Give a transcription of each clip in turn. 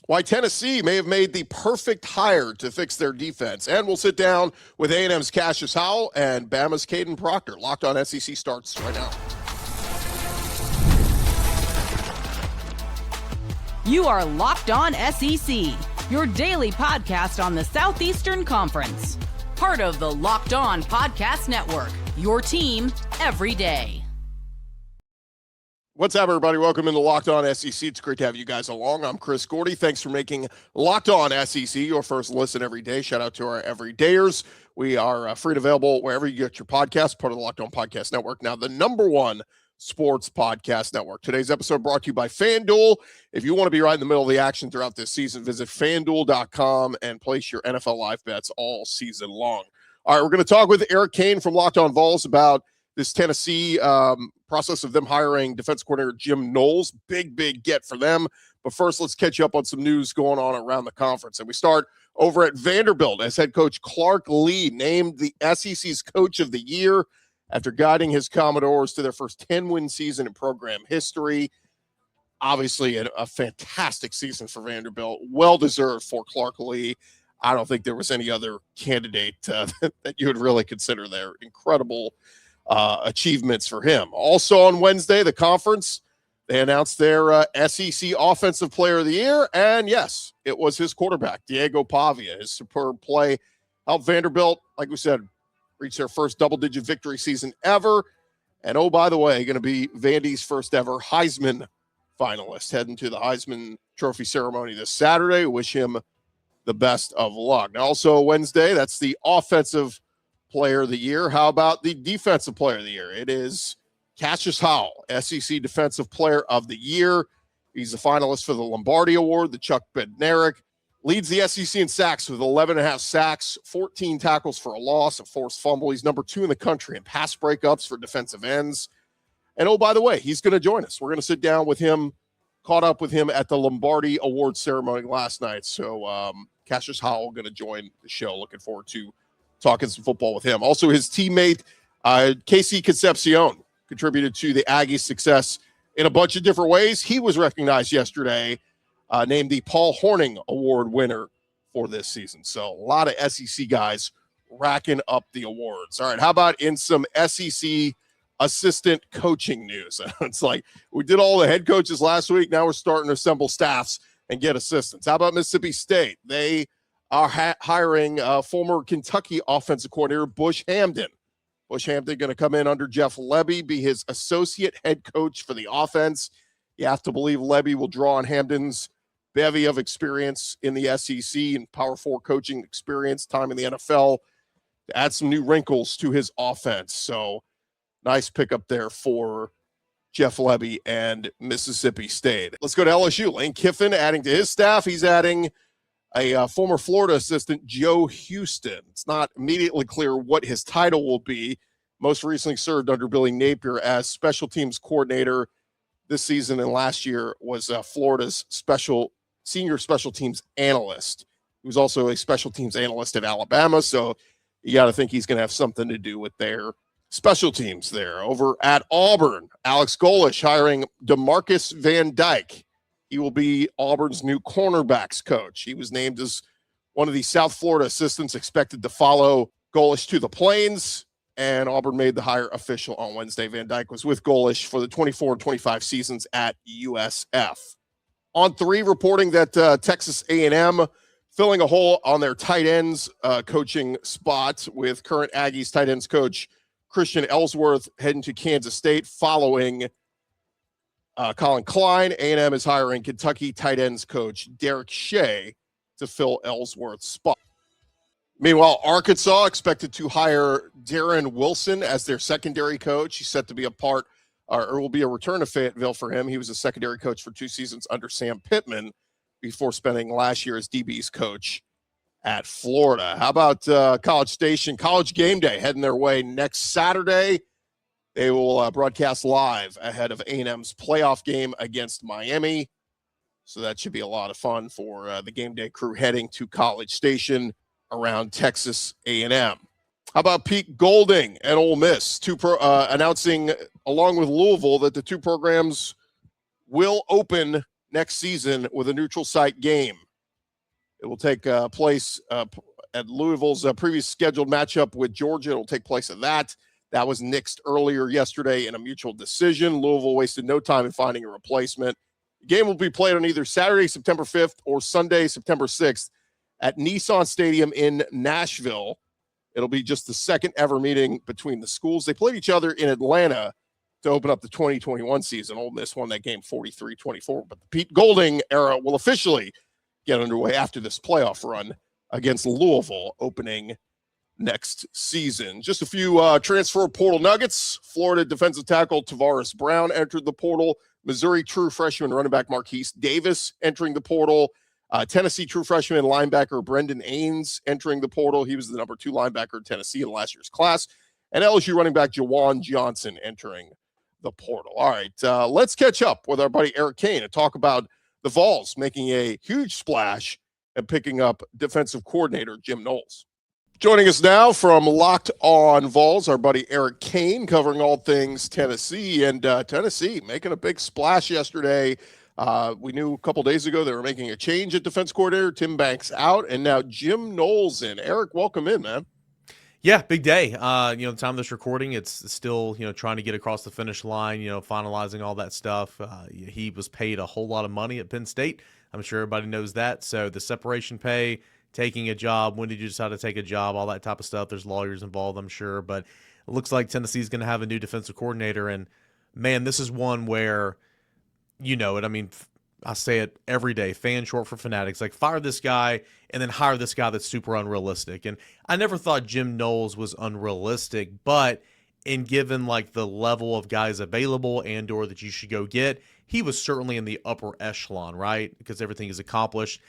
Why Tennessee may have made the perfect hire to fix their defense. And we'll sit down with A&M's Cashius Howell and Bama's Kadyn Proctor. Locked On SEC starts right now. You are Locked On SEC, your daily podcast on the Southeastern Conference. Part of the Locked On Podcast Network, your team every day. What's up, everybody? Welcome into Locked On SEC. It's great to have you guys along. I'm Chris Gordy. Thanks for making Locked On SEC your first listen every day. Shout out to our everydayers. We are free and available wherever you get your podcast, part of the Locked On Podcast Network. Now, the number one sports podcast network. Today's episode brought to you by FanDuel. If you want to be right in the middle of the action throughout this season, visit FanDuel.com and place your NFL live bets all season long. All right, we're going to talk with Eric Cain from Locked On Vols about this Tennessee process of them hiring defense coordinator Jim Knowles. Big get for them. But first, let's catch you up on some news going on around the conference. And we start over at Vanderbilt as head coach Clark Lea named the SEC's Coach of the Year after guiding his Commodores to their first 10-win season in program history. Obviously, a fantastic season for Vanderbilt. Well-deserved for Clark Lea. I don't think there was any other candidate that you would really consider there. Incredible achievements for him. Also on Wednesday, the conference, they announced their SEC Offensive Player of the Year, and yes, it was his quarterback, Diego Pavia. His superb play helped Vanderbilt, like we said, reach their first double-digit victory season ever, and oh, by the way, going to be Vandy's first ever Heisman finalist, heading to the Heisman Trophy ceremony this Saturday. Wish him the best of luck. Now, also Wednesday, that's the Offensive Player of the Year. How about the Defensive Player of the Year? It is Cashius Howell, SEC Defensive Player of the Year. He's a finalist for the Lombardi Award. The Chuck Bednarik leads the SEC in sacks with 11.5 sacks, 14 tackles for a loss, a forced fumble. He's number 2 in the country in pass breakups for defensive ends. And oh, by the way, he's going to join us. We're going to sit down with him, caught up with him at the Lombardi Award ceremony last night. So Cashius Howell going to join the show. Looking forward to talking some football with him. Also, his teammate, Casey Concepcion, contributed to the Aggies' success in a bunch of different ways. He was recognized yesterday, named the Paul Hornung Award winner for this season. So a lot of SEC guys racking up the awards. All right, how about in some SEC assistant coaching news? It's like we did all the head coaches last week. Now we're starting to assemble staffs and get assistants. How about Mississippi State? They are hiring former Kentucky offensive coordinator Bush Hamdan. Bush Hamdan going to come in under Jeff Lebby, be his associate head coach for the offense. You have to believe Lebby will draw on Hamdan's bevy of experience in the SEC and Power 4 coaching experience, time in the NFL, to add some new wrinkles to his offense. So nice pickup there for Jeff Lebby and Mississippi State. Let's go to LSU. Lane Kiffin adding to his staff. He's adding a former Florida assistant, Joe Houston. It's not immediately clear what his title will be. Most recently served under Billy Napier as special teams coordinator this season, and last year was Florida's senior special teams analyst. He was also a special teams analyst at Alabama, so you got to think he's going to have something to do with their special teams there. Over at Auburn, Alex Golesh hiring DeMarcus Van Dyke. He will be Auburn's new cornerbacks coach. He was named as one of the South Florida assistants expected to follow Golesh to the Plains, and Auburn made the hire official on Wednesday. Van Dyke was with Golesh for the 24 and 25 seasons at USF. On 3, reporting that Texas A&M filling a hole on their tight ends coaching spot with current Aggies tight ends coach Christian Ellsworth heading to Kansas State following Colin Klein. A&M is hiring Kentucky tight ends coach Derek Shea to fill Ellsworth's spot. Meanwhile, Arkansas expected to hire Darren Wilson as their secondary coach. He's set to be will be a return to Fayetteville for him. He was a secondary coach for 2 seasons under Sam Pittman before spending last year as DB's coach at Florida. How about College Station? College Game Day heading their way next Saturday. They will broadcast live ahead of A&M's playoff game against Miami. So that should be a lot of fun for the game day crew heading to College Station around Texas A&M. How about Pete Golding at Ole Miss announcing, along with Louisville, that the 2 programs will open next season with a neutral site game. It will take place at Louisville's previous scheduled matchup with Georgia. It will take place at that. That was nixed earlier yesterday in a mutual decision. Louisville wasted no time in finding a replacement. The game will be played on either Saturday, September 5th or Sunday, September 6th at Nissan Stadium in Nashville. It'll be just the second ever meeting between the schools. They played each other in Atlanta to open up the 2021 season. Ole Miss won that game 43-24, but the Pete Golding era will officially get underway after this playoff run against Louisville opening next season. Just a few transfer portal nuggets. Florida defensive tackle Tavares Brown entered the portal. Missouri true freshman running back Marquise Davis entering the portal. Tennessee true freshman linebacker Brendan Ains entering the portal. He was the number 2 linebacker in Tennessee in last year's class. And LSU running back Jawan Johnson entering the portal. All right, let's catch up with our buddy Eric Cain and talk about the Vols making a huge splash and picking up defensive coordinator Jim Knowles. Joining us now from Locked On Vols, our buddy Eric Cain, covering all things Tennessee. And Tennessee making a big splash yesterday. We knew a couple days ago they were making a change at defense coordinator. Tim Banks out, and now Jim Knowles in. Eric, welcome in, man. Yeah, big day. The time of this recording, it's still, trying to get across the finish line, finalizing all that stuff. He was paid a whole lot of money at Penn State. I'm sure everybody knows that. So the separation pay, taking a job, when did you decide to take a job, all that type of stuff. There's lawyers involved, I'm sure. But it looks like Tennessee's going to have a new defensive coordinator. And, man, this is one where, I mean, I say it every day, fan short for fanatics. Like, fire this guy and then hire this guy that's super unrealistic. And I never thought Jim Knowles was unrealistic, but in given, like, the level of guys available and or that you should go get, he was certainly in the upper echelon, right? Because everything is accomplished.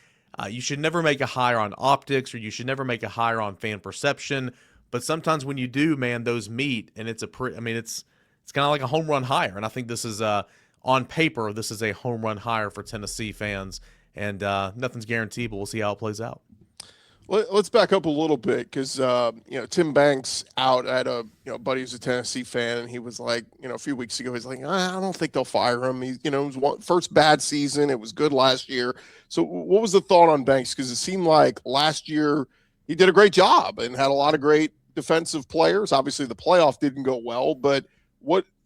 You should never make a hire on optics, or you should never make a hire on fan perception. But sometimes when you do, man, those meet, and it's kind of like a home run hire. And I think this is on paper, this is a home run hire for Tennessee fans, and nothing's guaranteed, but we'll see how it plays out. Let's back up a little bit because, Tim Banks out. I had a buddy who's a Tennessee fan, and he was like, a few weeks ago, he's like, I don't think they'll fire him. He, it was first bad season. It was good last year. So what was the thought on Banks? Because it seemed like last year he did a great job and had a lot of great defensive players. Obviously, the playoff didn't go well, but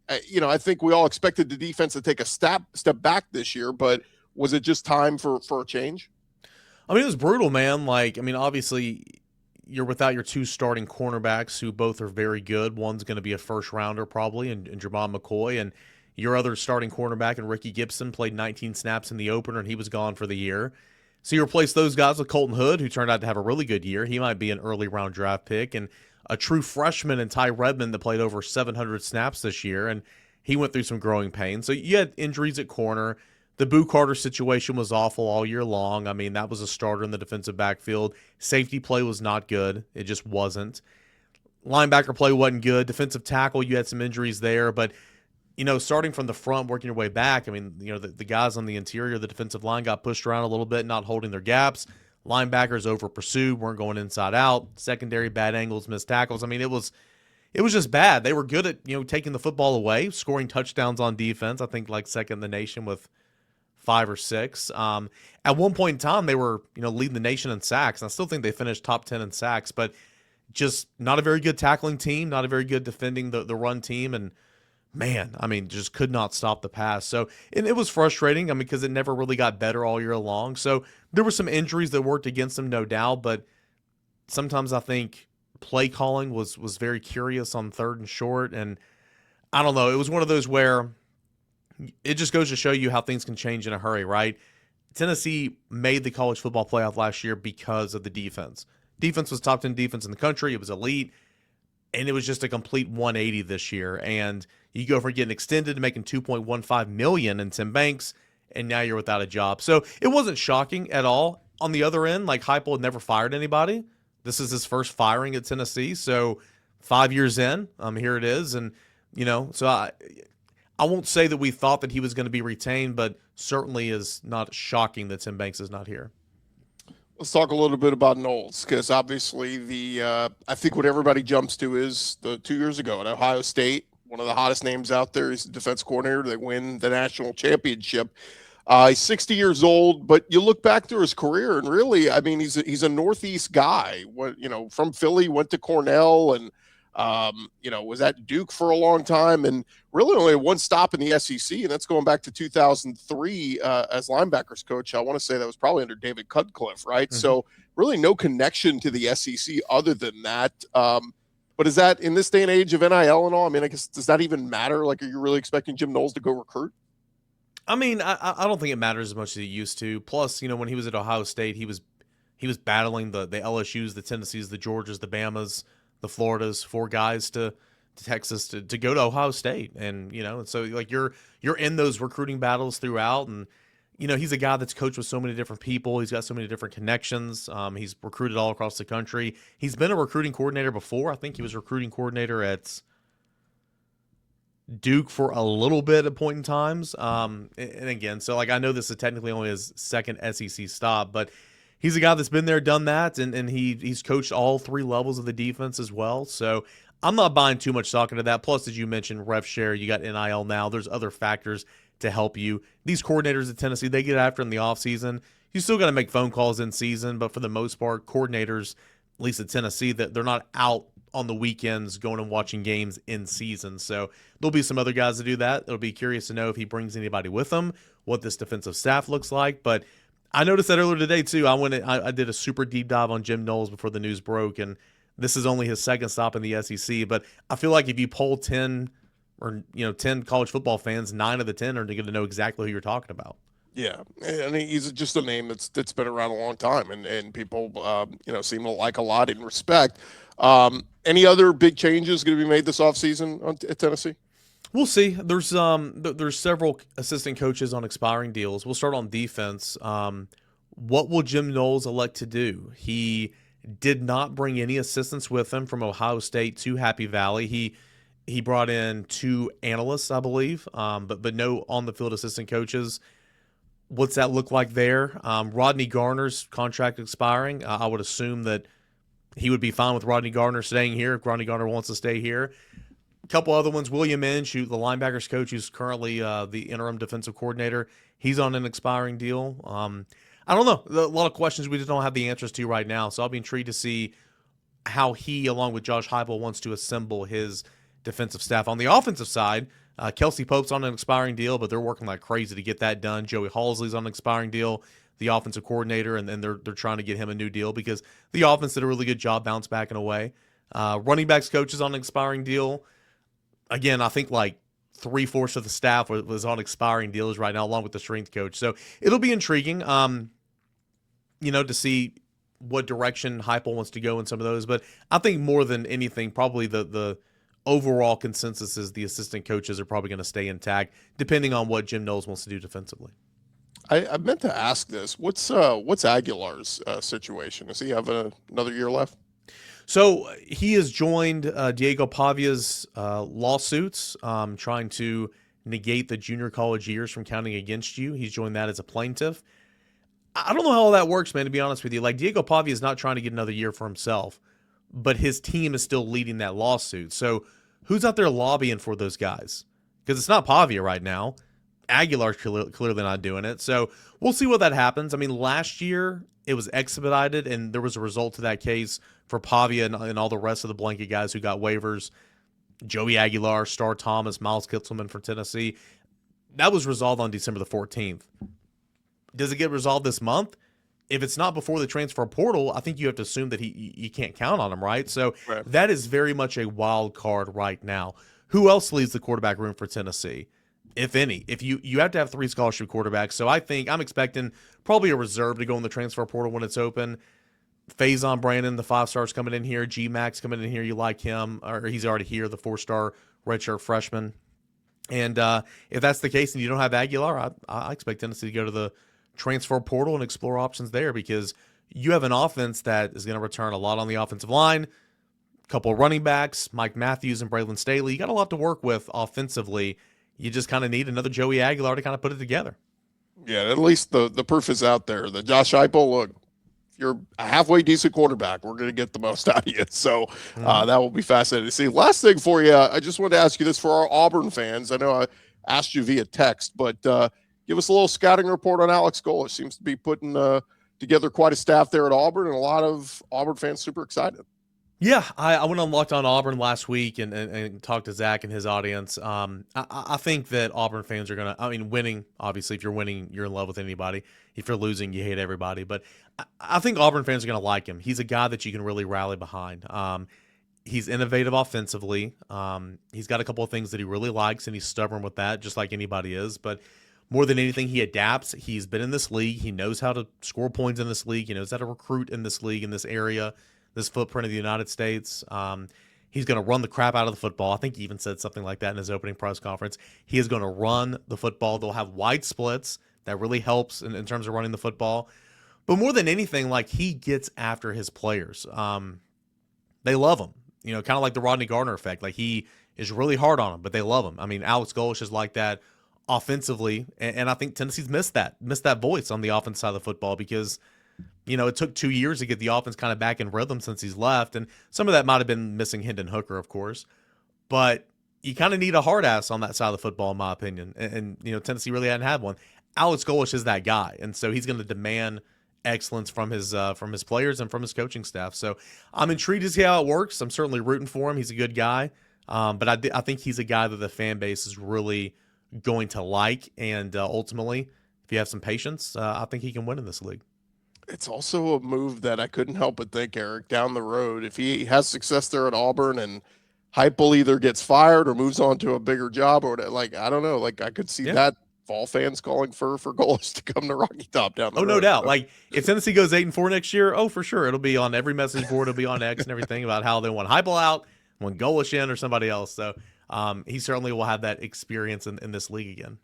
I think we all expected the defense to take a step back this year, but was it just time for a change? I mean, it was brutal, man. Obviously, you're without your 2 starting cornerbacks who both are very good. One's going to be a first rounder probably, and Jermon McCoy, and your other starting cornerback and Ricky Gibson played 19 snaps in the opener, and he was gone for the year. So you replace those guys with Colton Hood, who turned out to have a really good year. He might be an early round draft pick, and a true freshman in Ty Redmond that played over 700 snaps this year, and he went through some growing pains. So you had injuries at corner. The Boo Carter situation was awful all year long. I mean, that was a starter in the defensive backfield. Safety play was not good. It just wasn't. Linebacker play wasn't good. Defensive tackle, you had some injuries there. But, starting from the front, working your way back, the guys on the interior, the defensive line got pushed around a little bit, not holding their gaps. Linebackers over-pursued, weren't going inside out. Secondary, bad angles, missed tackles. I mean, it was just bad. They were good at, taking the football away, scoring touchdowns on defense. I think like second in the nation with 5 or 6. At one point in time, they were, leading the nation in sacks. And I still think they finished top 10 in sacks, but just not a very good tackling team, not a very good defending the run team. And man, just could not stop the pass. So, and it was frustrating, because it never really got better all year long. So there were some injuries that worked against them, no doubt, but sometimes I think play calling was very curious on 3rd and short. And I don't know, it was one of those where it just goes to show you how things can change in a hurry, right? Tennessee made the college football playoff last year because of the defense. Defense was top 10 defense in the country. It was elite. And it was just a complete 180 this year. And you go from getting extended to making $2.15 million in Tim Banks, and now you're without a job. So it wasn't shocking at all. On the other end, like, Heupel had never fired anybody. This is his first firing at Tennessee. So 5 years in, here it is. And, so I won't say that we thought that he was going to be retained, but certainly is not shocking that Tim Banks is not here. Let's talk a little bit about Knowles, because obviously I think what everybody jumps to is the 2 years ago at Ohio State, one of the hottest names out there. He's the defense coordinator. They win the national championship. He's 60 years old, but you look back through his career, and really, I mean, he's a Northeast guy. From Philly, went to Cornell, and was at Duke for a long time, and really only one stop in the SEC, and that's going back to 2003 as linebackers coach. I want to say that was probably under David Cutcliffe, right? Mm-hmm. So really no connection to the SEC other than that. But is that in this day and age of NIL and all? I mean, I guess, does that even matter? Like, are you really expecting Jim Knowles to go recruit? I mean, I don't think it matters as much as it used to. Plus, when he was at Ohio State, he was battling the LSUs, the Tennessees, the Georgias, the Bamas, the Floridas, 4 guys to Texas to go to Ohio State. And, and so like you're in those recruiting battles throughout. And, he's a guy that's coached with so many different people. He's got so many different connections. He's recruited all across the country. He's been a recruiting coordinator before. I think he was recruiting coordinator at Duke for a little bit at point in times. And again, so like I know this is technically only his second SEC stop, but he's a guy that's been there, done that, and he's coached all 3 levels of the defense as well. So I'm not buying too much stock into that. Plus, as you mentioned, rev share, you got NIL now. There's other factors to help you. These coordinators at Tennessee, they get after in the offseason. You still got to make phone calls in season, but for the most part, coordinators, at least at Tennessee, that they're not out on the weekends going and watching games in season. So there'll be some other guys to do that. It'll be curious to know if he brings anybody with him, what this defensive staff looks like. But I noticed that earlier today too. I did a super deep dive on Jim Knowles before the news broke, and this is only his second stop in the SEC. But I feel like if you poll 10 college football fans, 9 of the 10 are going to know exactly who you're talking about. Yeah, and he's just a name that's been around a long time, and people seem to like a lot and respect. Any other big changes going to be made this offseason at Tennessee? We'll see. There's several assistant coaches on expiring deals. We'll start on defense. What will Jim Knowles elect to do? He did not bring any assistants with him from Ohio State to Happy Valley. He brought in 2 analysts, I believe, but no on-the-field assistant coaches. What's that look like there? Rodney Garner's contract expiring. I would assume that he would be fine with Rodney Garner staying here if Rodney Garner wants to stay here. A couple other ones, William Inge, the linebackers coach, who's currently the interim defensive coordinator. He's on an expiring deal. I don't know. A lot of questions we just don't have the answers to right now. So I'll be intrigued to see how he, along with Josh Heupel, wants to assemble his defensive staff. On the offensive side, Kelsey Pope's on an expiring deal, but they're working like crazy to get that done. Joey Halsley's on an expiring deal, the offensive coordinator, and they're trying to get him a new deal because the offense did a really good job bounce backing away. Running backs coach is on an expiring deal. Again, I think like 3/4 of the staff was on expiring deals right now, along with the strength coach. So it'll be intriguing, to see what direction Heupel wants to go in some of those. But I think more than anything, probably the overall consensus is the assistant coaches are probably going to stay intact, depending on what Jim Knowles wants to do defensively. I meant to ask this. What's Aguilar's situation? Does he have another year left? So he has joined Diego Pavia's lawsuits, trying to negate the junior college years from counting against you. He's joined that as a plaintiff. I don't know how all that works, man, to be honest with you. Like, Diego Pavia is not trying to get another year for himself, but his team is still leading that lawsuit. So who's out there lobbying for those guys? Because it's not Pavia right now. Aguilar's clearly not doing it. So we'll see what that happens. I mean, last year it was expedited, and there was a result to that case for Pavia and all the rest of the blanket guys who got waivers. Joey Aguilar, Star Thomas, Miles Kitzelman from Tennessee. That was resolved on December the 14th. Does it get resolved this month? If it's not before the transfer portal, I think you have to assume that you can't count on him, right? So Right. That is very much a wild card right now. Who else leads the quarterback room for Tennessee, if any? If you have to have 3 scholarship quarterbacks, so I'm expecting probably a reserve to go in the transfer portal when it's open. Faison Brandon, the 5-star's coming in here. G-Max coming in here. You like him, or he's already here, the 4-star redshirt freshman. And if that's the case and you don't have Aguilar, I expect Tennessee to go to the transfer portal and explore options there, because you have an offense that is going to return a lot on the offensive line, a couple of running backs, Mike Matthews and Braylon Staley. You got a lot to work with offensively. You just kind of need another Joey Aguilar to kind of put it together. Yeah, at least the proof is out there. The Josh Heupel, look, if you're a halfway decent quarterback, we're going to get the most out of you. So that will be fascinating to see. Last thing for you, I just wanted to ask you this for our Auburn fans. I know I asked you via text, but give us a little scouting report on Alex Golesh. Seems to be putting together quite a staff there at Auburn, and a lot of Auburn fans super excited. Yeah, I went on Locked On Auburn last week and talked to Zach and his audience. I think that Auburn fans are going to, winning, obviously, if you're winning, you're in love with anybody. If you're losing, you hate everybody. But I think Auburn fans are going to like him. He's a guy that you can really rally behind. He's innovative offensively. He's got a couple of things that he really likes, and he's stubborn with that, just like anybody is. But more than anything, he adapts. He's been in this league. He knows how to score points in this league. He knows how to recruit in this league, in this area, this footprint of the United States. He's going to run the crap out of the football. I think he even said something like that in his opening press conference. He is going to run the football. They'll have wide splits. That really helps in terms of running the football. But more than anything, like, he gets after his players. They love him. Kind of like the Rodney Gardner effect. Like, he is really hard on them, but they love him. Alex Golesh is like that offensively, and I think Tennessee's missed that voice on the offense side of the football because it took 2 years to get the offense kind of back in rhythm since he's left, and some of that might have been missing Hendon Hooker, of course, but you kind of need a hard ass on that side of the football, in my opinion, and Tennessee really hadn't had one. Alex Golesh is that guy, and so he's going to demand excellence from his players and from his coaching staff. So I'm intrigued to see how it works. I'm certainly rooting for him. He's a good guy, but I think he's a guy that the fan base is really going to like, and ultimately, if you have some patience, I think he can win in this league. It's also a move that I couldn't help but think, Eric, down the road, if he has success there at Auburn and Heupel either gets fired or moves on to a bigger job, or I don't know, I could see that fall fans calling for Golesh to come to Rocky Top down the road. No doubt. So, if Tennessee goes 8-4 next year, for sure, it'll be on every message board. It'll be on X and everything about how they want Heupel out, want Golesh in, or somebody else. So he certainly will have that experience in this league again.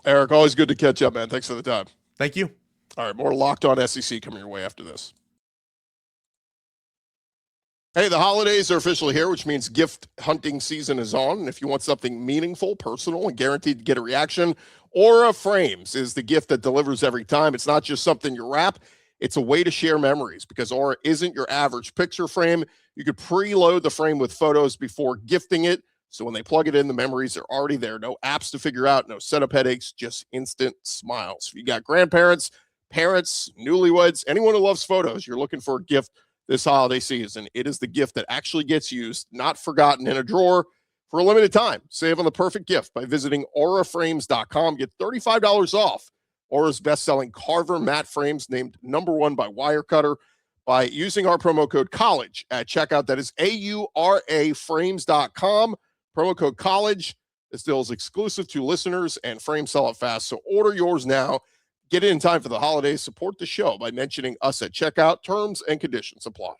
Eric, always good to catch up, man. Thanks for the time. Thank you. All right, more Locked On SEC coming your way after this. Hey, the holidays are officially here, which means gift hunting season is on. And if you want something meaningful, personal, and guaranteed to get a reaction, Aura Frames is the gift that delivers every time. It's not just something you wrap. It's a way to share memories, because Aura isn't your average picture frame. You could preload the frame with photos before gifting it. So when they plug it in, the memories are already there. No apps to figure out, no setup headaches, just instant smiles. If you got grandparents, parents, newlyweds, anyone who loves photos, you're looking for a gift this holiday season, it is the gift that actually gets used, not forgotten in a drawer for a limited time. Save on the perfect gift by visiting auraframes.com. Get $35 off Aura's best-selling Carver matte frames, named #1 by Wirecutter, by using our promo code COLLEGE at checkout. That is auraframes.com. Promo code COLLEGE. This deal is exclusive to listeners, and frames sell it fast. So order yours now. Get it in time for the holidays. Support the show by mentioning us at checkout. Terms and conditions apply.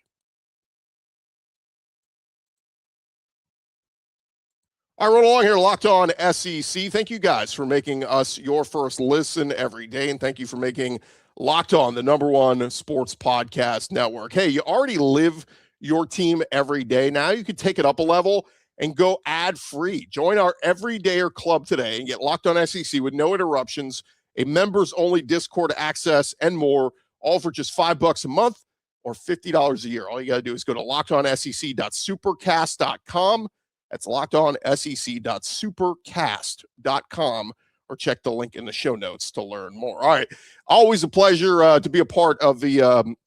I run along here, Locked On SEC. Thank you guys for making us your first listen every day, and thank you for making Locked On the #1 sports podcast network. Hey, you already live your team every day. Now you can take it up a level and go ad-free. Join our Everydayer Club today and get Locked On SEC with no interruptions, a members-only Discord access, and more, all for just $5 a month or $50 a year. All you got to do is go to lockedonsec.supercast.com. That's lockedonsec.supercast.com, or check the link in the show notes to learn more. All right. Always a pleasure to be a part of the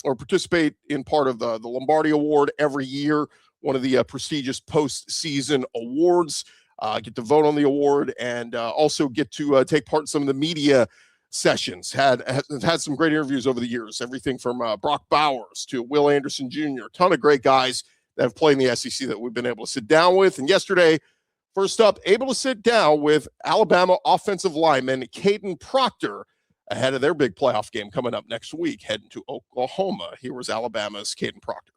or participate in part of the Lombardi Award every year, one of the prestigious postseason awards. Get to vote on the award, and also get to take part in some of the media sessions. Had some great interviews over the years, everything from Brock Bowers to Will Anderson Jr., a ton of great guys that have played in the SEC that we've been able to sit down with. And yesterday, first up, able to sit down with Alabama offensive lineman Kadyn Proctor ahead of their big playoff game coming up next week, heading to Oklahoma. Here was Alabama's Kadyn Proctor.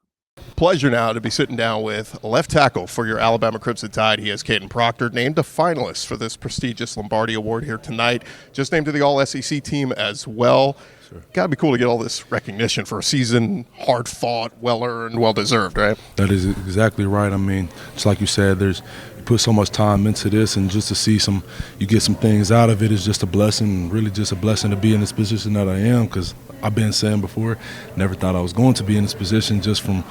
Pleasure now to be sitting down with left tackle for your Alabama Crimson Tide. He is Kadyn Proctor, named a finalist for this prestigious Lombardi Award here tonight. Just named to the All-SEC team as well. Sure. Got to be cool to get all this recognition for a season, hard-fought, well-earned, well-deserved, right? That is exactly right. I mean, just like you said, you put so much time into this, and just to see you get some things out of it is just a blessing, really just a blessing to be in this position that I am, because I've been saying before, never thought I was going to be in this position just from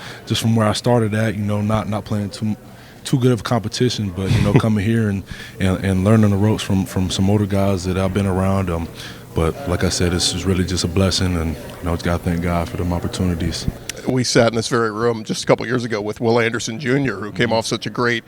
where I started at, not playing too too good of competition, but coming here and learning the ropes from some older guys that I've been around. But like I said, this is really just a blessing, and it's got to thank God for them opportunities. We sat in this very room just a couple years ago with Will Anderson Jr., who came off such a great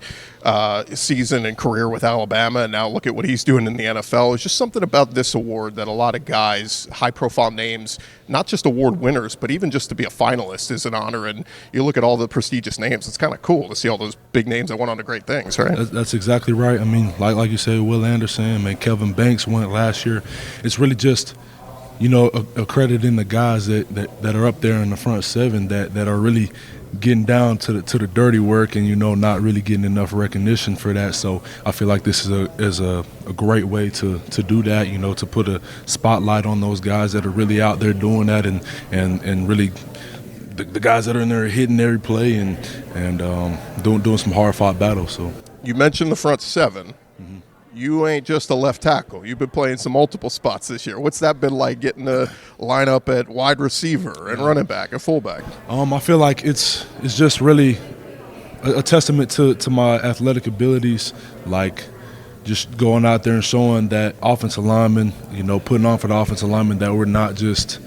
season and career with Alabama, and now look at what he's doing in the NFL. It's just something about this award that a lot of guys, high-profile names, not just award winners, but even just to be a finalist is an honor. And you look at all the prestigious names, it's kind of cool to see all those big names that went on to great things, right? That's exactly right. I mean, like you said, Will Anderson, man, Kevin Banks won it last year. It's really just accrediting the guys that are up there in the front seven that are really getting down to the dirty work and not really getting enough recognition for that. So I feel like this is a great way to do that, to put a spotlight on those guys that are really out there doing that and really the guys that are in there hitting every play and doing some hard fought battles. So you mentioned the front seven. You ain't just a left tackle. You've been playing some multiple spots this year. What's that been like, getting to line up at wide receiver and running back and fullback? I feel like it's just really a testament to my athletic abilities, like just going out there and showing that offensive lineman, putting on for the offensive lineman that we're not just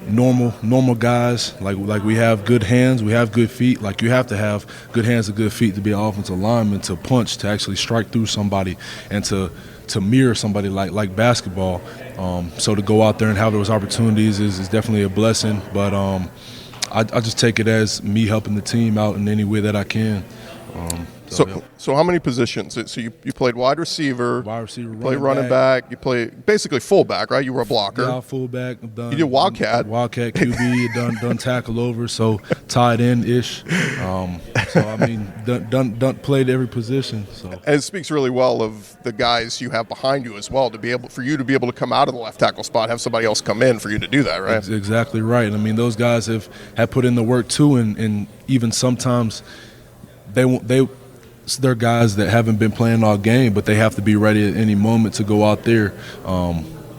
normal guys. Like we have good hands, we have good feet. Like you have to have good hands and good feet to be an offensive lineman, to punch, to actually strike through somebody, and to mirror somebody like basketball. So to go out there and have those opportunities is definitely a blessing. But I just take it as me helping the team out in any way that I can. So how many positions? So you played wide receiver, you played running back, you played basically fullback, right? You were a blocker. Yeah, fullback. You did Wildcat. Wildcat QB, done tackle over, so tied in-ish. So I mean, done played every position. So and it speaks really well of the guys you have behind you as well, for you to be able to come out of the left tackle spot, have somebody else come in for you to do that, right? That's exactly right. I mean, those guys have put in the work too, and even sometimes they're guys that haven't been playing all game, but they have to be ready at any moment to go out there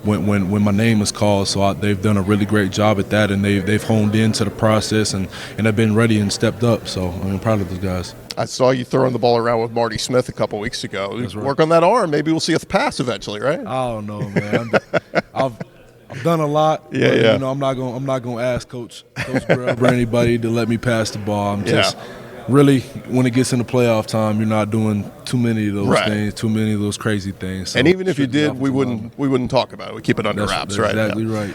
when my name is called. So they've done a really great job at that, and they've honed into the process and have been ready and stepped up. So I'm proud of those guys. I saw you throwing the ball around with Marty Smith a couple weeks ago. That's right. Work on that arm. Maybe we'll see a pass eventually, right? I don't know, man. I've done a lot. Yeah, but, yeah. I'm not gonna ask Coach Grubb or anybody to let me pass the ball. I'm just. Really, when it gets into playoff time, you're not doing too many of those things, too many of those crazy things. So and even if you did, we wouldn't talk about it. We keep it under wraps, right? Exactly right.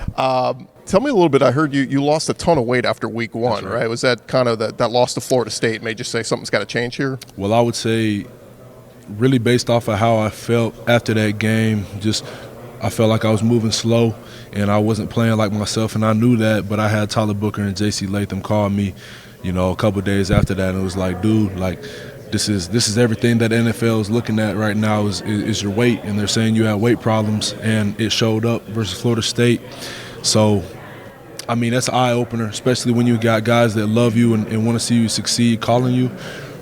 Tell me a little bit. I heard you lost a ton of weight after week one, right? Was that kind of that loss to Florida State made you say something's got to change here? Well, I would say really based off of how I felt after that game, I felt like I was moving slow and I wasn't playing like myself, and I knew that, but I had Tyler Booker and J.C. Latham call me a couple of days after that, and it was like, dude, like this is everything that NFL is looking at right now is your weight, and they're saying you have weight problems, and it showed up versus Florida State. So, I mean, that's an eye-opener, especially when you got guys that love you and want to see you succeed calling you.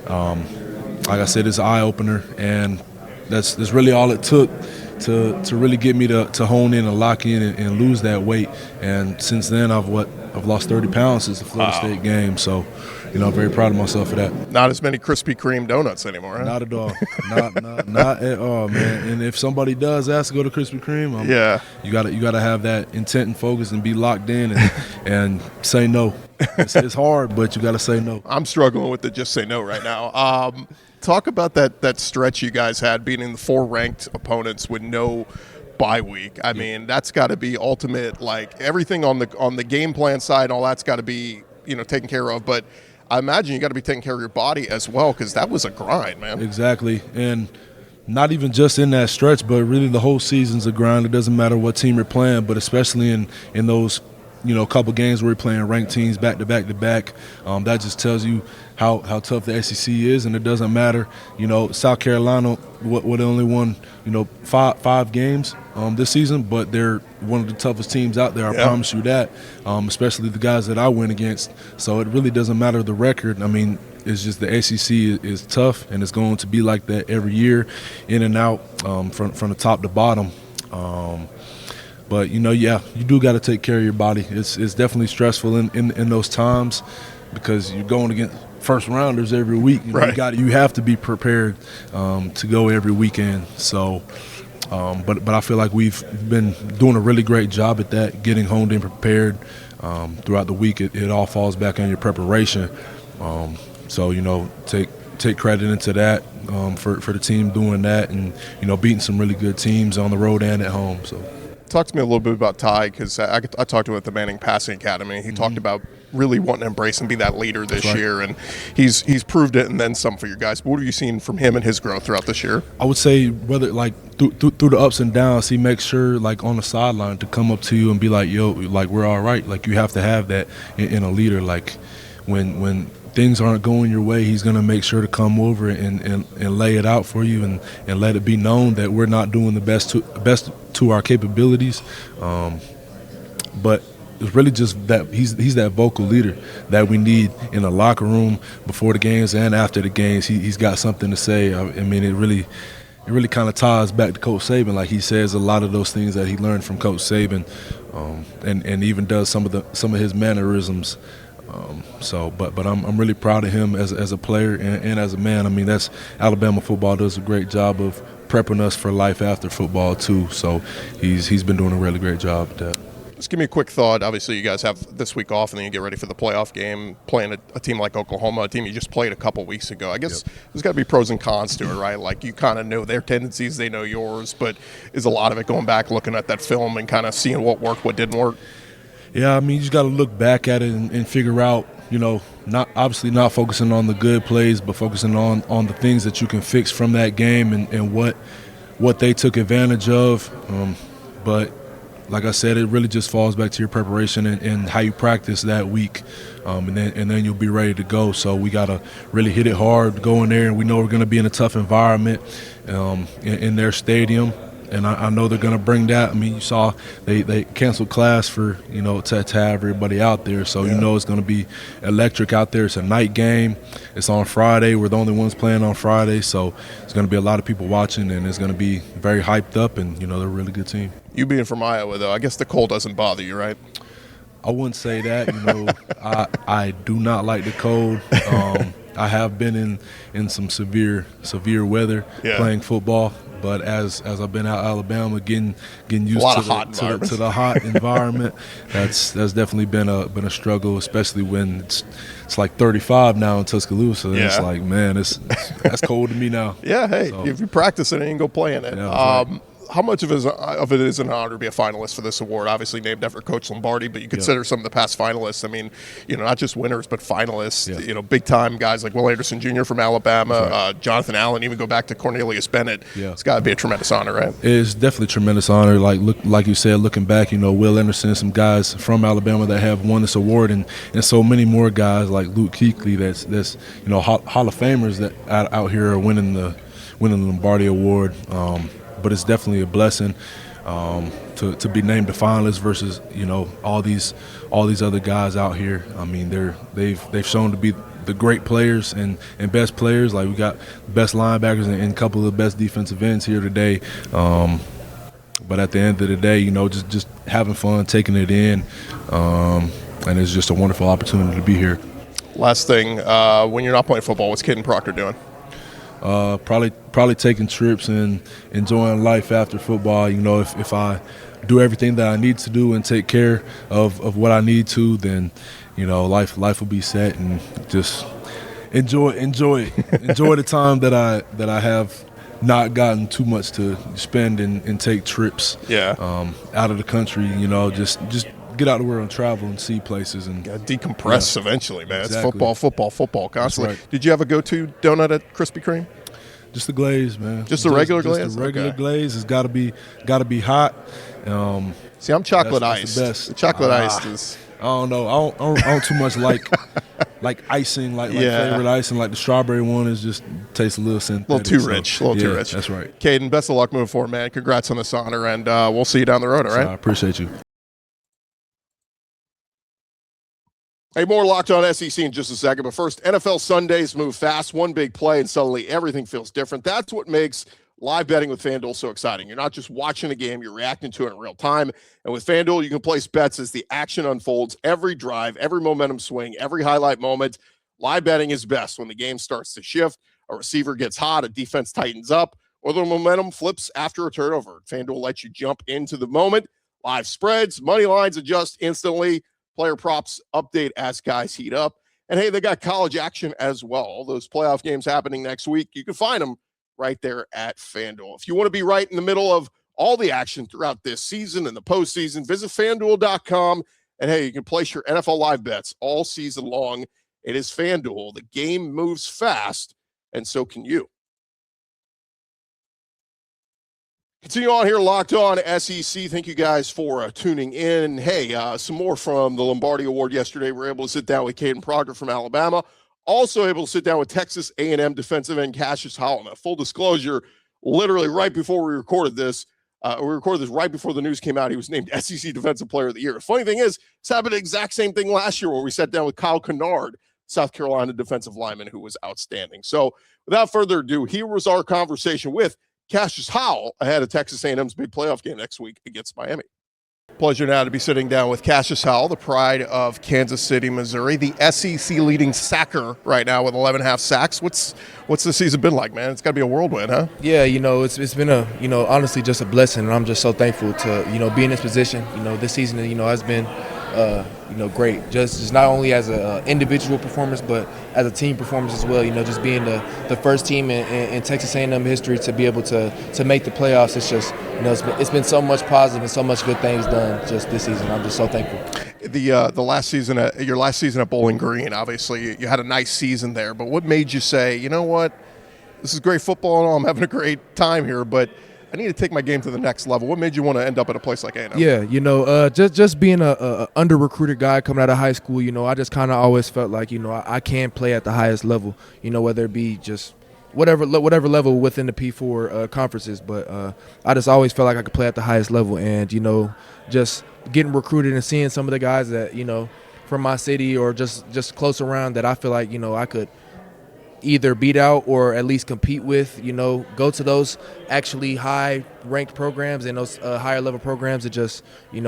Like I said, it's an eye-opener, and that's really all it took to really get me to hone in and lock in and lose that weight. And since then, I've lost 30 pounds since the Florida State game. So, I'm very proud of myself for that. Not as many Krispy Kreme donuts anymore, huh? Not at all. not at all, man. And if somebody does ask to go to Krispy Kreme, you gotta have that intent and focus and be locked in and say no. It's hard, but you gotta say no. I'm struggling with the just say no right now. Talk about that stretch you guys had beating the 4 ranked opponents with no bye week. I mean, that's got to be ultimate. Like everything on the game plan side, all that's got to be taken care of. But I imagine you got to be taking care of your body as well, because that was a grind, man. Exactly, and not even just in that stretch, but really the whole season's a grind. It doesn't matter what team you're playing, but especially in those couple games where you're playing ranked teams back to back to back. That just tells you how tough the SEC is, and it doesn't matter. South Carolina, what they only won, five games this season, but they're one of the toughest teams out there. I promise you that, especially the guys that I win against. So it really doesn't matter the record. I mean, it's just the SEC is tough, and it's going to be like that every year, in and out, from the top to bottom. But you do got to take care of your body. It's definitely stressful in those times, because you're going against first rounders every week. You have to be prepared to go every weekend. So, but I feel like we've been doing a really great job at that, getting honed and prepared throughout the week. It all falls back on your preparation. So take credit into that for the team doing that, and beating some really good teams on the road and at home. So. Talk to me a little bit about Ty, because I talked to him at the Manning Passing Academy. He talked about really wanting to embrace and be that leader this year, and he's proved it and then some for you guys. But what have you seen from him and his growth throughout this year? I would say whether through the ups and downs, he makes sure on the sideline to come up to you and be like, yo, we're all right. You have to have that in a leader. When things aren't going your way, he's going to make sure to come over and lay it out for you and let it be known that we're not doing the best to our capabilities. But it's really just that he's that vocal leader that we need in the locker room before the games and after the games. He's got something to say. I mean, it really kind of ties back to Coach Saban. He says a lot of those things that he learned from Coach Saban, and even does some of his mannerisms. But I'm really proud of him as a player and as a man. I mean, that's Alabama football does a great job of prepping us for life after football too. So he's been doing a really great job at that. Just give me a quick thought. Obviously, you guys have this week off, and then you get ready for the playoff game, playing a team like Oklahoma, a team you just played a couple weeks ago. I guess there's got to be pros and cons to it, right? You kind of know their tendencies, they know yours, but is a lot of it going back, looking at that film and kind of seeing what worked, what didn't work? Yeah, I mean, you just got to look back at it and figure out, not focusing on the good plays, but focusing on the things that you can fix from that game and what they took advantage of. But like I said, it really just falls back to your preparation and how you practice that week, and then you'll be ready to go. So we got to really hit it hard, go in there, and we know we're going to be in a tough environment in their stadium. And I know they're going to bring that. I mean, you saw they canceled class for, to have everybody out there. So, it's going to be electric out there. It's a night game. It's on Friday. We're the only ones playing on Friday. So there's going to be a lot of people watching, and it's going to be very hyped up. And, they're a really good team. You being from Iowa, though, I guess the cold doesn't bother you, right? I wouldn't say that. I do not like the cold. I have been in some severe weather playing football. But as I've been out Alabama, getting used to the hot environment, that's definitely been a struggle, especially when it's like 35 now in Tuscaloosa. Yeah. It's like, man, that's cold to me now. Yeah, hey, if you practice it, you can go play in it. Yeah, how much of it is an honor to be a finalist for this award? Obviously named after Coach Lombardi, but you consider some of the past finalists. I mean, not just winners, but finalists. Yeah. Big time guys like Will Anderson Jr. from Alabama, Jonathan Allen. Even go back to Cornelius Bennett. Yeah. It's got to be a tremendous honor, right? It's definitely a tremendous honor. Like you said, looking back, Will Anderson, some guys from Alabama that have won this award, and so many more guys like Luke Kuechly that's Hall of Famers that out here are winning the Lombardi Award. But it's definitely a blessing to be named a finalist versus all these other guys out here. I mean, they've shown to be the great players and best players. We got best linebackers and a couple of the best defensive ends here today. But at the end of the day, just having fun, taking it in, and it's just a wonderful opportunity to be here. Last thing, when you're not playing football, what's Kadyn Proctor doing? Probably taking trips and enjoying life after football. If I do everything that I need to do and take care of what I need to, then life will be set, and just enjoy the time that I have not gotten too much to spend and take trips out of the country. Just get out of the world and travel and see places and decompress eventually, man. Exactly. It's football constantly. Right. Did you have a go-to donut at Krispy Kreme? Just the glaze, man. Just the regular glaze? Just the regular glaze. It's got to be hot. See, I'm chocolate iced. The best. The chocolate iced is. I don't know. I don't too much like icing, like flavored icing. Like the strawberry one just tastes a little synthetic. A little too rich. Too rich. That's right. Kadyn, best of luck moving forward, man. Congrats on this honor, and we'll see you down the road. All right. I appreciate you. Hey, more Locked On SEC in just a second. But first, NFL Sundays move fast. One big play, and suddenly everything feels different. That's what makes live betting with FanDuel is so exciting. You're not just watching the game, you're reacting to it in real time. And with FanDuel, you can place bets as the action unfolds, every drive, every momentum swing, every highlight moment. Live betting is best when the game starts to shift, a receiver gets hot, a defense tightens up, or the momentum flips after a turnover. FanDuel lets you jump into the moment. Live spreads, money lines adjust instantly. Player props update as guys heat up. And hey, they got college action as well. All those playoff games happening next week. You can find them right there at FanDuel. If you want to be right in the middle of all the action throughout this season and the postseason, visit FanDuel.com. And hey, you can place your NFL live bets all season long. It is FanDuel. The game moves fast, and so can you. Continue on here, Locked On SEC. Thank you guys for tuning in. Hey, some more from the Lombardi Award yesterday. We were able to sit down with Kadyn Proctor from Alabama. Also able to sit down with Texas A&M defensive end Cashius Howell. Now, full disclosure, literally right before we recorded this right before the news came out. He was named SEC Defensive Player of the Year. The funny thing is, it's happened the exact same thing last year where we sat down with Kyle Kennard, South Carolina defensive lineman, who was outstanding. So without further ado, here was our conversation with Cassius Howell ahead of Texas A&M's big playoff game next week against Miami. Pleasure now to be sitting down with Cassius Howell, the pride of Kansas City, Missouri, the SEC leading sacker right now with 11.5 sacks. What's the season been like, man? It's got to be a whirlwind, huh? Yeah, it's been honestly just a blessing, and I'm just so thankful to, be in this position. This season, has been, great. Just not only as an individual performance, but as a team performance as well. Just being the first team in Texas A&M history to be able to make the playoffs. It's just, it's been so much positive and so much good things done just this season. I'm just so thankful. The last season, your last season at Bowling Green, obviously you had a nice season there. But what made you say, you know what, this is great football and all, I'm having a great time here, but I need to take my game to the next level? What made you want to end up at a place like A&M? Yeah, just being a under-recruited guy coming out of high school, I just kind of always felt like, I can play at the highest level, whether it be just whatever level within the P4 conferences. But I just always felt like I could play at the highest level. And, just getting recruited and seeing some of the guys that, from my city or just close around that I feel like, I could either beat out or at least compete with, go to those actually high-ranked programs and those higher-level programs. It just, it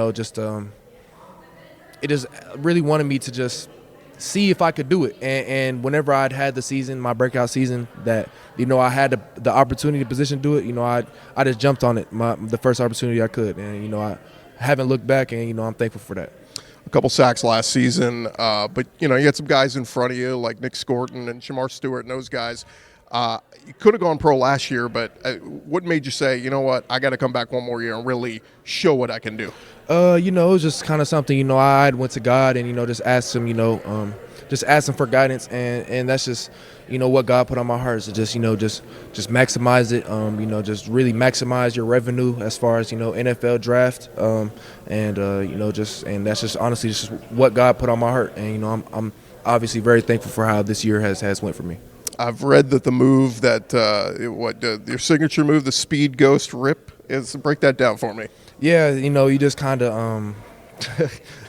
just really wanted me to just see if I could do it. And whenever I'd had the season, my breakout season, that, I had the opportunity, the position to do it, I just jumped on it, the first opportunity I could. And, I haven't looked back, and, I'm thankful for that. A couple sacks last season, but you had some guys in front of you like Nick Scorton and Shamar Stewart and those guys. You could have gone pro last year, but what made you say, you know what, I got to come back one more year and really show what I can do? It was just kind of something, I went to God and, just asked him, just asked him for guidance, and that's just, what God put on my heart is to just, just maximize it, just really maximize your revenue as far as, NFL draft, and that's just honestly just what God put on my heart, and, I'm obviously very thankful for how this year has went for me. I've read that the move that, your signature move, the speed ghost rip, is, break that down for me. Yeah, you just kind of,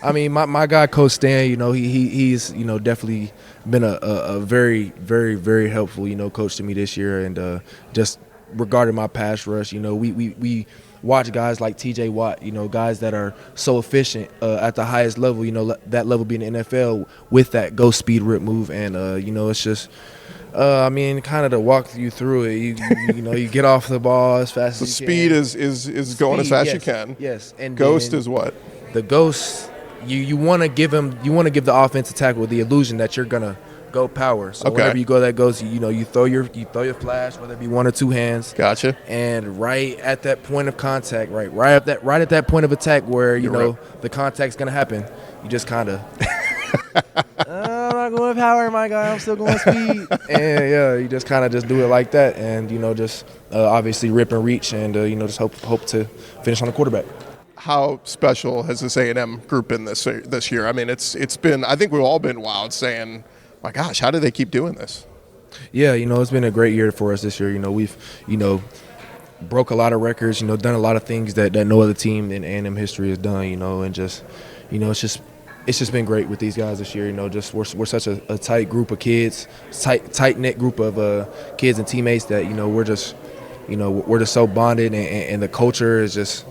I mean, my guy, Coach Stan, he's, definitely been a very, very, very helpful, coach to me this year. And just regarding my pass rush, we watch guys like TJ Watt, guys that are so efficient at the highest level, that level being the NFL with that ghost speed rip move. And, it's just, kind of to walk you through it, you get off the ball as fast as you can. The speed is going as fast as you can. Yes. And ghost is what? The ghost, you want to give the offensive tackle the illusion that you're gonna go power. So whenever you go that ghost, you throw your flash, whether it be one or two hands. Gotcha. And right at that point of contact, right at that point of attack where the contact's gonna happen, you just kind of. I'm not going power, my guy. I'm still going speed. And you just kind of just do it like that, and just obviously rip and reach, and just hope to finish on the quarterback. How special has this A&M group been this year? I mean, it's been, I think we've all been wild saying, my gosh, how do they keep doing this? Yeah, it's been a great year for us this year. We've, broke a lot of records, done a lot of things that no other team in A&M history has done, and just, it's just been great with these guys this year. Just we're such a tight group of kids, tight-knit group of kids and teammates that, we're just, you know, we're just so bonded, and the culture is just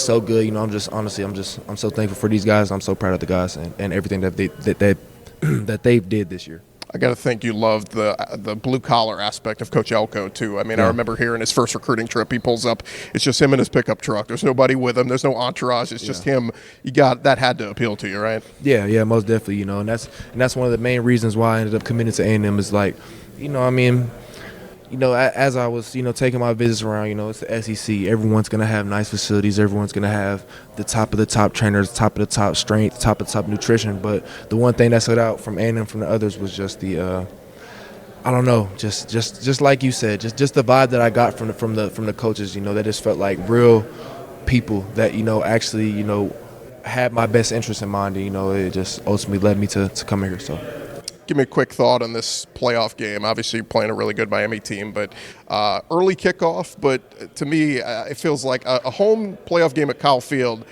so good. You know, I'm so thankful for these guys. I'm so proud of the guys and everything that they did this year. I got to think you loved the blue collar aspect of Coach Elko too. I mean, Yeah. I remember hearing his first recruiting trip. He pulls up, it's just him and his pickup truck. There's nobody with him. There's no entourage. It's just him. That had to appeal to you, right? Yeah, most definitely. You know, and that's one of the main reasons why I ended up committing to A&M is like, you know, I mean, you know, as I was, you know, taking my visits around, you know, it's the SEC. Everyone's going to have nice facilities. Everyone's going to have the top of the top trainers, top of the top strength, top of the top nutrition. But the one thing that stood out from A&M from the others was just the, I don't know, just like you said, just the vibe that I got from the coaches. You know, that just felt like real people that, you know, actually, you know, had my best interest in mind. And, you know, it just ultimately led me to come here. So. Give me a quick thought on this playoff game. Obviously, you're playing a really good Miami team, but early kickoff. But to me, it feels like a home playoff game at Kyle Field.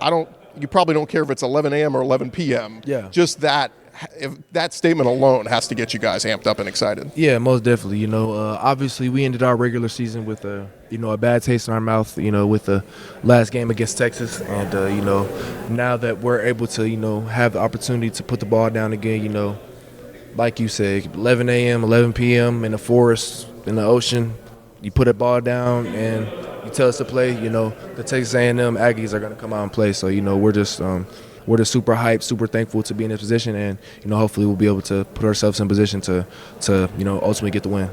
You probably don't care if it's 11 a.m. or 11 p.m. Yeah. Just that statement alone has to get you guys amped up and excited. Yeah, most definitely. You know, obviously we ended our regular season with a bad taste in our mouth, you know, with the last game against Texas. And, you know, now that we're able to, you know, have the opportunity to put the ball down again, you know, like you said, 11 a.m., 11 p.m. in the forest, in the ocean, you put a ball down and you tell us to play, you know, the Texas A&M Aggies are going to come out and play. So, you know, we're just super hyped, super thankful to be in this position, and, you know, hopefully we'll be able to put ourselves in position to you know, ultimately get the win.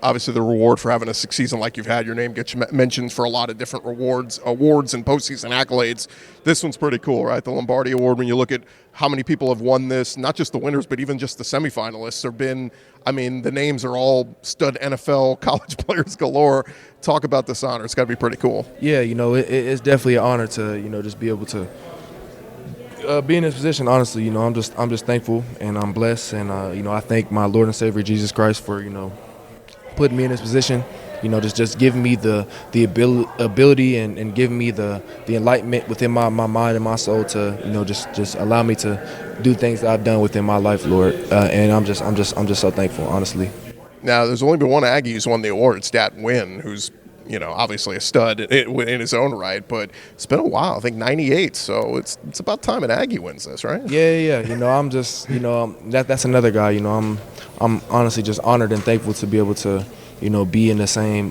Obviously the reward for having a season like you've had, your name gets mentioned for a lot of different awards and postseason accolades. This one's pretty cool, right? The Lombardi Award, when you look at how many people have won this, not just the winners, but even just the semifinalists the names are all stud NFL college players galore. Talk about this honor. It's got to be pretty cool. Yeah, you know, it's definitely an honor to, you know, just be able to be in this position. Honestly, you know, I'm just thankful and I'm blessed, and you know, I thank my Lord and Savior Jesus Christ for, you know, putting me in this position. You know, just giving me the ability and giving me the enlightenment within my mind and my soul to, you know, just allow me to do things that I've done within my life, Lord. And I'm just so thankful, honestly. Now, there's only been one Aggie who's won the award. It's Dat Nguyen, who's, you know, obviously a stud in his own right, but it's been a while. I think 98, so it's about time an Aggie wins this, right? Yeah. You know, I'm just, you know, that's another guy. You know, I'm honestly just honored and thankful to be able to, you know, be in the same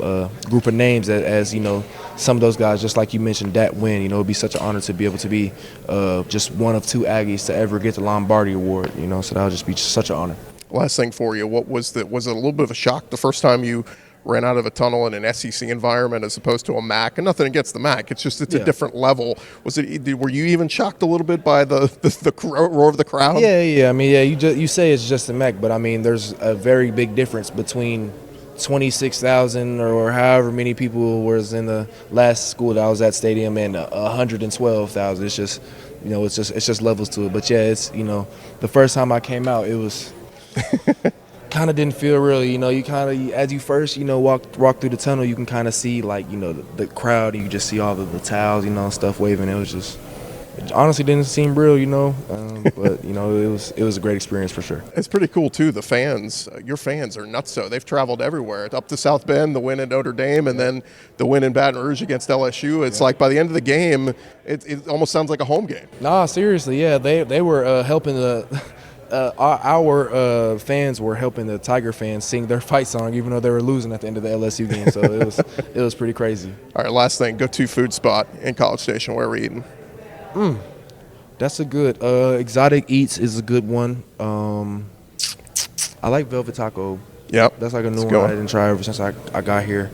group of names as, you know, some of those guys, just like you mentioned, Dat Nguyen. You know, it'd be such an honor to be able to be just one of two Aggies to ever get the Lombardi Award. You know, so that would just be such an honor. Last thing for you, was it a little bit of a shock the first time you ran out of a tunnel in an SEC environment as opposed to a MAC? And nothing against the MAC, it's just a different level. Were you even shocked a little bit by the roar of the crowd? Yeah. I mean, yeah, you say it's just a MAC, but I mean, there's a very big difference between 26,000 or however many people was in the last school that I was at stadium and 112,000. It's just, you know, it's just levels to it. But yeah, it's, you know, the first time I came out, it was kind of didn't feel real. You know, you kind of, as you first, you know, walk through the tunnel, you can kind of see, like, you know, the crowd, and you just see all the towels, you know, stuff waving. It was just, it honestly didn't seem real, you know, but, you know, it was a great experience for sure. It's pretty cool too. The fans, your fans are nuts. So they've traveled everywhere, up to South Bend, the win at Notre Dame, and then the win in Baton Rouge against LSU. It's like by the end of the game, it almost sounds like a home game. Nah, seriously, yeah, they were helping our fans were helping the Tiger fans sing their fight song, even though they were losing at the end of the LSU game. So it was pretty crazy. All right, last thing, go-to food spot in College Station. Where are we eating? That's a good Exotic Eats is a good one. I like Velvet Taco. Yep, that's like a new one I didn't try ever since I got here.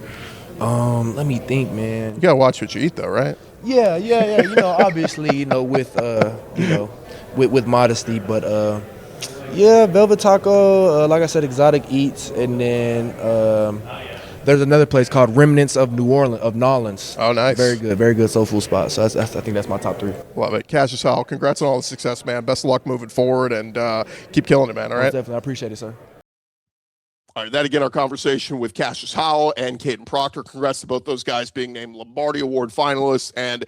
Let me think, man. You gotta watch what you eat, though, right? Yeah. You know, obviously, you know, with with modesty, but yeah, Velvet Taco. Like I said, Exotic Eats, and then there's another place called Remnants of Nolans. Oh, nice. Very good soul food spot. So I think that's my top three. Love it. Cassius Howell, congrats on all the success, man. Best of luck moving forward, and keep killing it, man. All right? Definitely. I appreciate it, sir. All right, that again, our conversation with Cashius Howell and Kadyn Proctor. Congrats to both those guys being named Lombardi Award finalists, and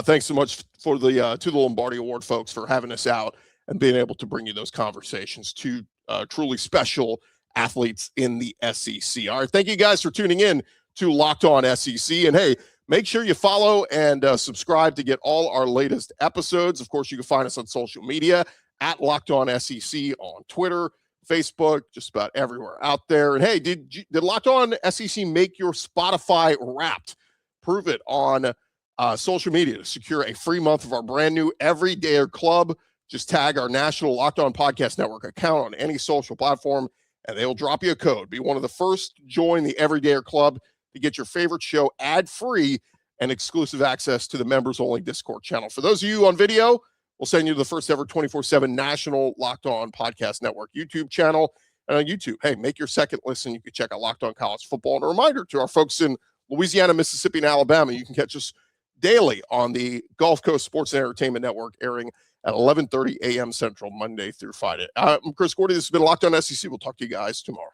thanks so much for to the Lombardi Award folks for having us out and being able to bring you those conversations. Two truly special athletes in the SEC. All right, thank you guys for tuning in to Locked On SEC. And hey, make sure you follow and subscribe to get all our latest episodes. Of course, you can find us on social media at Locked On SEC on Twitter, Facebook, just about everywhere out there. And hey, did Locked On SEC make your Spotify Wrapped? Prove it on social media to secure a free month of our brand new Everydayer Club. Just tag our national Locked On Podcast Network account on any social platform, and they will drop you a code. Be one of the first to join the Everydayer Club to get your favorite show ad-free and exclusive access to the members-only Discord channel. For those of you on video, we'll send you to the first ever 24/7 national Locked On Podcast Network YouTube channel. And on YouTube, hey, make your second listen. You can check out Locked On College Football. And a reminder to our folks in Louisiana, Mississippi, and Alabama, you can catch us daily on the Gulf Coast Sports and Entertainment Network, airing at 11:30 a.m. Central, Monday through Friday. I'm Chris Gordy. This has been Locked On SEC. We'll talk to you guys tomorrow.